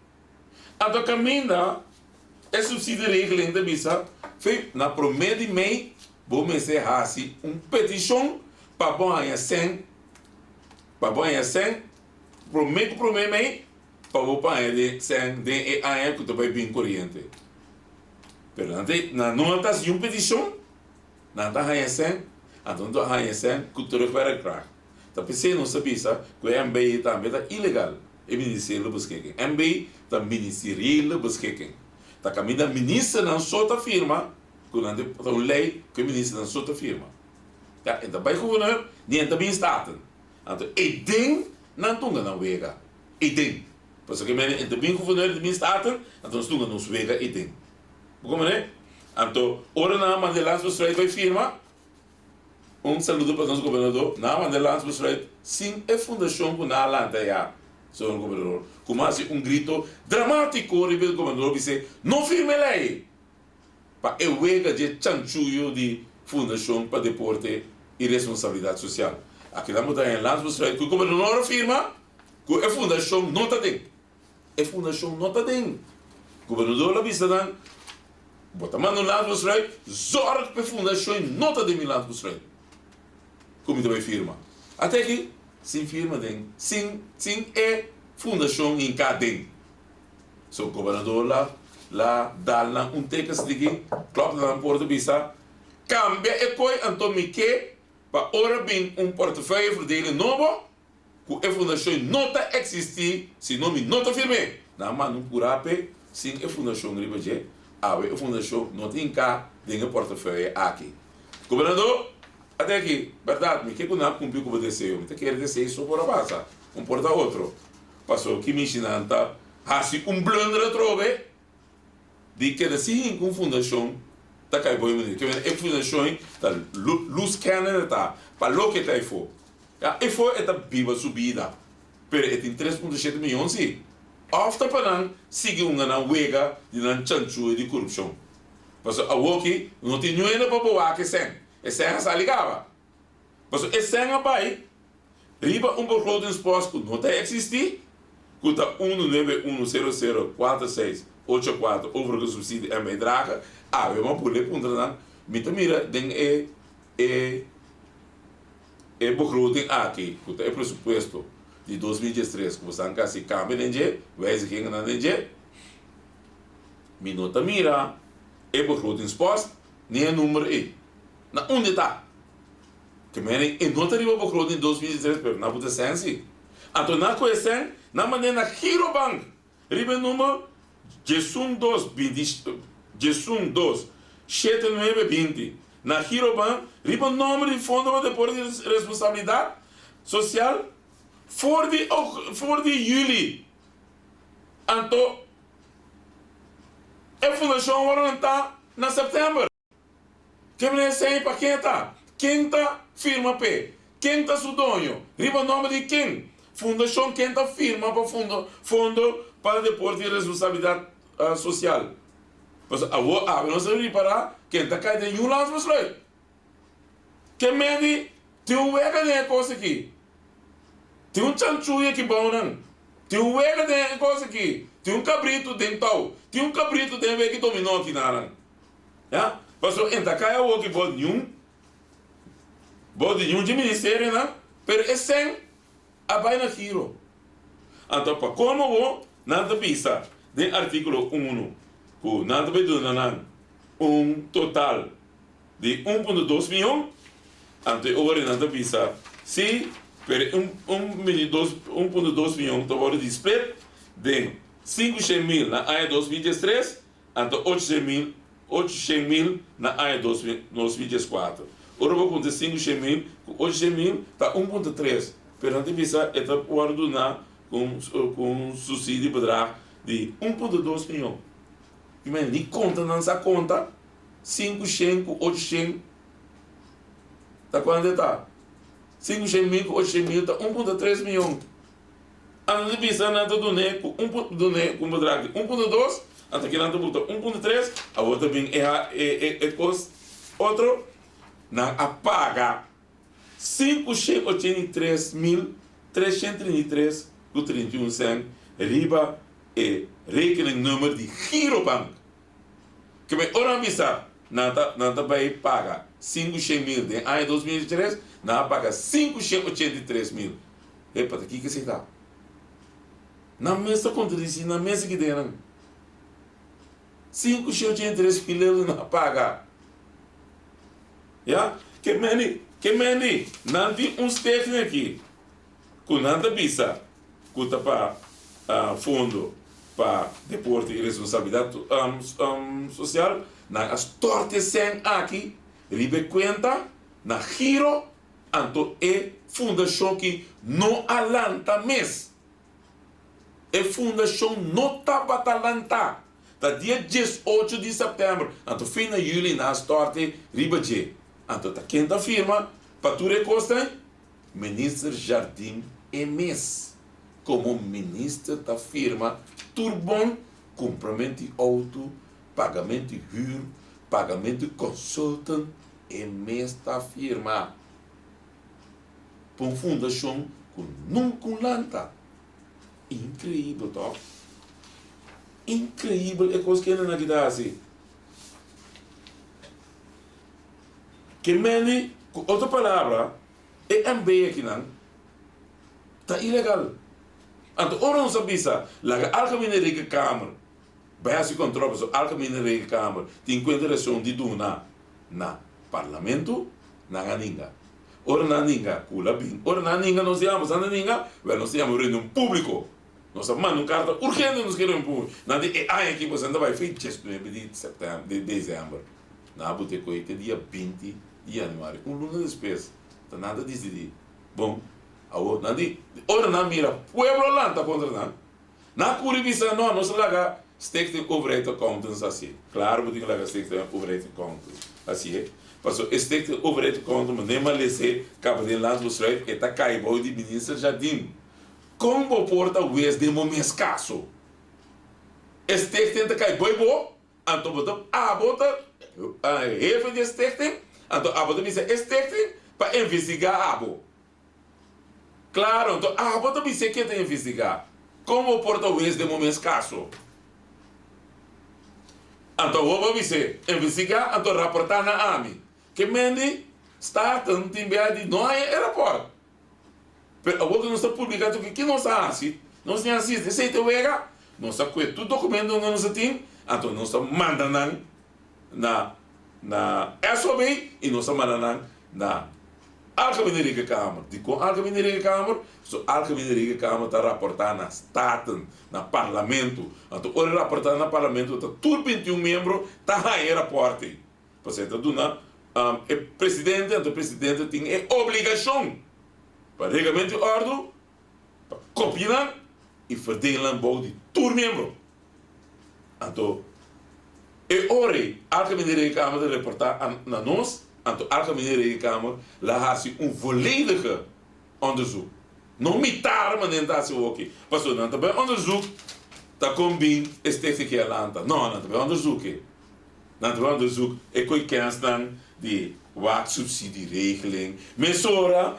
Então, caminho, é subsídio-regeling da bisa, foi na primeira de mês, vou me assim, petição para bom assim, primeiro mês, para o pai de sen de a que tu vai bem corrente. Perante na nota de uma petição, na da sen, então da sen que tu requer crack. Tá pensando não sabia que o MBI também tá ilegal. É ministério busquequem. MBI tá ministerial busquequem. Tá caminho da ministra não só tá firma, quando tá uma lei que o ministro não só tá firma. Tá, então vai governador, nem também está. Então, ding não tunga não vega. Ding. Porque en de bin gouverneur de min staten, en dan stonden ons wegen eten. Como né? Então, ora na Mandela Besluit vai firma. Saludo para o nosso governador. Na Mandela Besluit, sim, é fundação que na landa já, senhor governador. Como assim grito dramático, o governador disse, não firme lei. Para eu wega de chanchuyo de fundação para deporte e responsabilidade social. Aqui na Mandela Besluit, que o governador firma, que a fundação não está dentro. A fundação não está dentro. O governador avisa dan, bota mano no landbouwsbeleid, zorg para a fundação não está dentro do landbouwsbeleid. Como também firma. Até aqui, sim firma dentro. Sim é fundação em cada dentro. So, o governador lá dá texto de que, klopt na porta bisa, cambia e coi então me que, para ora bem portefeuille verdelen novo, que a fundação não está existir, se não está firme. Na mano purape, sim a fundação ribaje, a fundação não tem cá, tem portefeuille aqui. Governador, até aqui, verdade, me que não cumpriu com o desejo, me quer desejo só por a base, porta outro. Passou que me ensinanta, assim blunder trove, de que assim com fundação, tá cai boi menino, que a fundação tá luz canada tá, para lo que tá for. E foi esta viva subida, pero tem 3,7 milhões sim. After panan, sigue na wega de nan chanchu de corrupção. Mas a woki não tem nenhuma para boa que sem. E sem essa ligava. Mas e sem a pai, riba begrotingspost não tem existir. Kuta 191004684 over de subsidie en bijdrage. We maar poelen onder dan. Met de mira ding begroting aqui. Kuta presupuesto de 2013. Como são casi cambio de wijzigingen na de. Minota mira begrotingspost nem número na onde está? Que menen in nota riba begroting 2013 per na puta sensi. Então na coisa na maneira na Girobank riba número Jesum 2 7920 na Girobank riba número de fundo de por responsabilidade social voor die juli. Então a fundação vai estar na setembro. Que me sei para quem está? Quem está firma P? Quem está sudonho? Riba nome de quem? Fundação quem está firma para fundo para deporte e responsabilidade social. Mas não se reparar quem está caindo em um lado mas lá. Que me tem um wega de coisa aqui. Tem um chanchuia que bom não. Tem um wega de coisa aqui. Tem um cabrito dentro. Tem um cabrito dentro que dominou aqui na rã. Já? Mas entra cá o que pode nenhum de ministério não. Pero é sem a vai na giro. Então para como vou nada pisa de artículo 1 que nada beduna total de 1.2 milhão. Então agora nada pisa se pero 1.2 milhão to agora de split de 500 mil na AE 2013 então 800 mil na AE 2014. Ora vou contar 500 mil, 800 mil está 1.3. Pero não precisa estar ordenar com subsídio bedrag de 1.2 milhão. E mas nem conta nessa conta 500, 800. Tá quando está? 500 mil, 800 mil está 1.3 milhão. Não precisa nada do NE com bedrag de 1.2. Até que não está 1.3. A outra vem é coisa outro na apaga 583.333,31 cent riba e rekening nummer de Girobank. Que me ora visa nada vai paga 500 mil de ano 2003 na paga 583 mil. Epa, aqui que se dá. Na mesa contradição, na mesa que deram 583 mil na paga. Ja, que meni, não tem uns técnicos aqui, que não visa, que tá para fundo para deporte e responsabilidade social, na as tortes sem aqui, ribe conta, na giro, anto fundação que não alanta mês, fundação não tá batalhanta, tá dia 18 de setembro, anto fim de julho na torte ribe G. Então, quem está firma, para tu recosta, ministro Jardim Emes, como ministro da firma, turbon, complemento auto, pagamento de huur, pagamento de consultant, Emes da firma. Para uma fundação que nunca lanta. Incrível, toch? Incrível, é coisa que não dá assim. Que meni, outra palavra, MB aqui não, está ilegal. Então, ora não sabe isso, a Algemene Rekenkamer, bij se controla, a Algemene Rekenkamer, tem consideração de duna na parlamento, na ganinga. Ora na ninga, kula bin. Ora na ninga, nós chamamos na ninga, nós chamamos reunião público. Nós mandamos uma carta urgente nos reunião público. Na de aqui você ainda vai feito de setembro, de dezembro. Na boteco que dia 20 de januário, luna de despesa, tá nada decidido. Bom, ora na mira, pueblo lá tá contra nós. Na curivisa não, nós laga state overhead accountants assim. Claro, vou ter laga state overhead accountants assim é. Passou state overhead accountants, mas nem mais lese cabo de landbouwsrijf eta caibo de ministro Jardim. Como porta o ex de momento escasso. State tenta caibo, então bota Even de stichting, então abo também se stichting para investigar abo. Claro, então abo também se quer investigar. Como o português de momento caso. Então o abo se investigar, então rapportar na AMI. Que mendi está tanto de não é aeroporto. Pero a outra não está publicado que não está assim. Não se assiste, se te vega, não está com todo documento não se tem, então não está mandando na SOB e não está mandando na Algemene Kamer. Die com Algemene Kamer, so Algemene Kamer está rapportar na Staten, na Parlamento. Então, o rapportar na Parlamento, está tudo 21 membros, está aí aeroporto. Você está dando o presidente, então o presidente tem a obrigação para regulamento ordem, para copiar e verdelen bouw die toermembro. Então, ore, Algemene Rekenkamer de reportar naar ons, então, Algemene Rekenkamer, lá volledige onderzoek. Não mitar, maar nem dat zo ook. Pas zo, dan bij onderzoek, dat komt bij, is tegen keer land. Nou, dan bij onderzoek. Dan bij onderzoek, ik kon kennis dan die watersubsidieregeling. Mesora,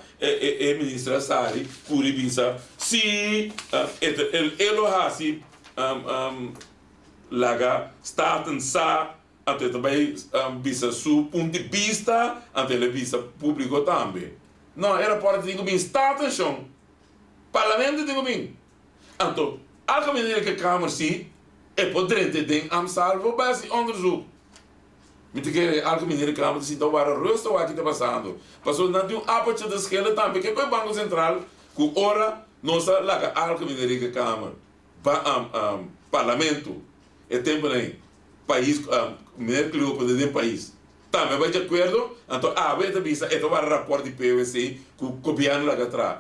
minister Sari, Kuribisa, si, elohasi, laga, staten sa, até também bisa su ponto de vista, até le bisa público também. Não, era para digo bem, staten schon, parlamento digo bem. Então, algemene Rekenkamer zie, podrente den am salvo base onderzoek. Met de Algemene Rekenkamer zie dat waar rustig wat je te passando. Passou na de appeltje de schele também, que é Banco Central, com ora nossa laga Algemene Rekenkamer, parlamento, é tempo aí, país, melhor que o poder do país. Também vai de acordo, então vai te visa, é tomar rapport de PVC, com o governo lá atrás.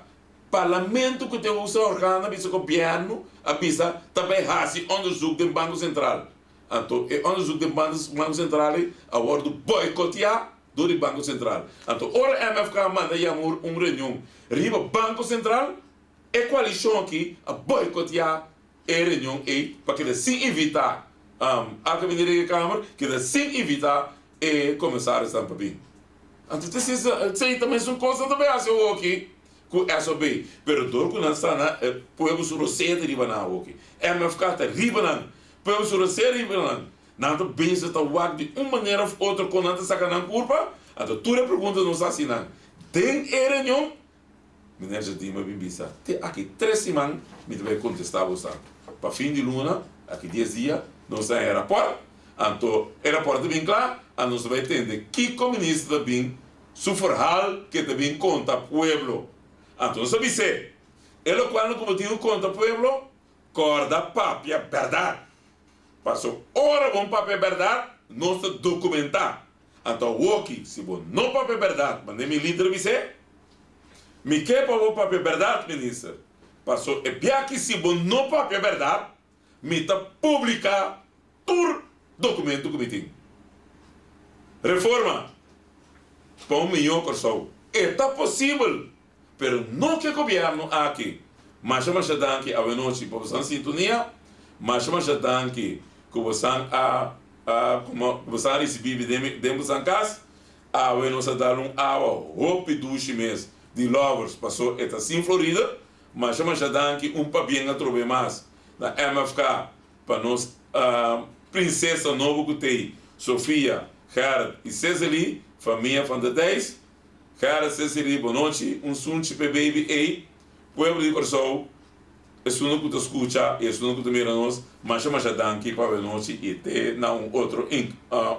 Parlamento que tem o seu órgão, visa governo, a visa também faz onderzoek do Banco Central. Então, o onderzoek do Banco Central a hora do boicotear do Banco Central. Então, ora MFK manda chamar reunião, riba Banco Central, e coalição aqui a boicotear a reunião aí, para que assim evitar a Algemene Rekenkamer, que assim evitar e começar a estampar bem. Então, isso também são coisas também assim aqui. Com SOB, pero dor que não está na povo surocete riba na aqui. MFK está riba na povo surocete riba na. Nada bem se está wag de uma maneira ou outra com nada sacanagem curva. Então tu pergunta não está assim não. Tem reunião? Minério já tinha bem vista. Tem aqui 3 semanas me vai contestar você. Para fim de luna, aqui 10 dias, não está em aeroporto. Então aeroporto bem claro, a nós vai entender que comunista bem suforral que também conta pueblo. Então, sabe se ele quando como tinha conta pueblo, corda papia verdade. Passou hora bom papel verdade, não se documentar. Então, o que se bom não papel verdade, mas nem me líder você, me quer para o papel verdade, ministro. Passou é bem que se bom não papel verdade, me tá publicar todo documento que me tem. Reforma, para 1 milhão de pessoas, é possível. Pero não que o governo aqui, mas chama-se que a noite para você sintonia, mas chama-se que você como você recebe dentro da casa, a nossa dar água roupa duche mês de lovers passou esta sim Florida, mas chama-se que papinho a trobe mais na MFK para nós princesa novo que tem Sofia, Gerard e Cecily, família van de 10. Cara, Cecily, boa noite. Sunchi para baby. Ei, pueblo de Corsou. É suno que tu escuta, é suno que tu mira nós. Mas chama já danke para boa noite e te na outro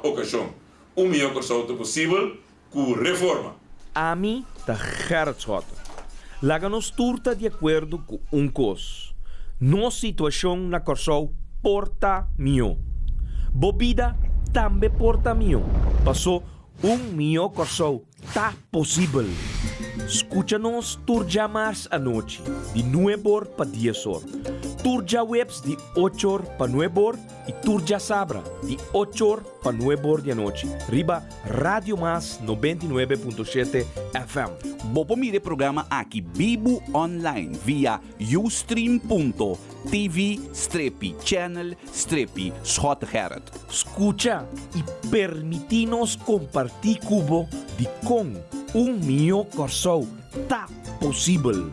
ocasião. 1 milhão de Corsou é possível com reforma. A mim, da Gertschot. Laga-nos turta de acordo com coisa. Nossa situação na Corsou porta mio. Bobida também porta mio. Passou 1 milhão de Corsou. Tá possível. Escucha-nos tur llamadas a noite, de 9 para 10 horas. Turja Webs de 8 para 9 e Turja Sabra de 8 para 9 da noite. Riba Radio Mas 99.7 FM. Bopo mire programa aqui Bibo Online via ustream.tv/channel/Schotgerrit. Escucha e permitinos compartir cubo de com milhão corsou tá possível.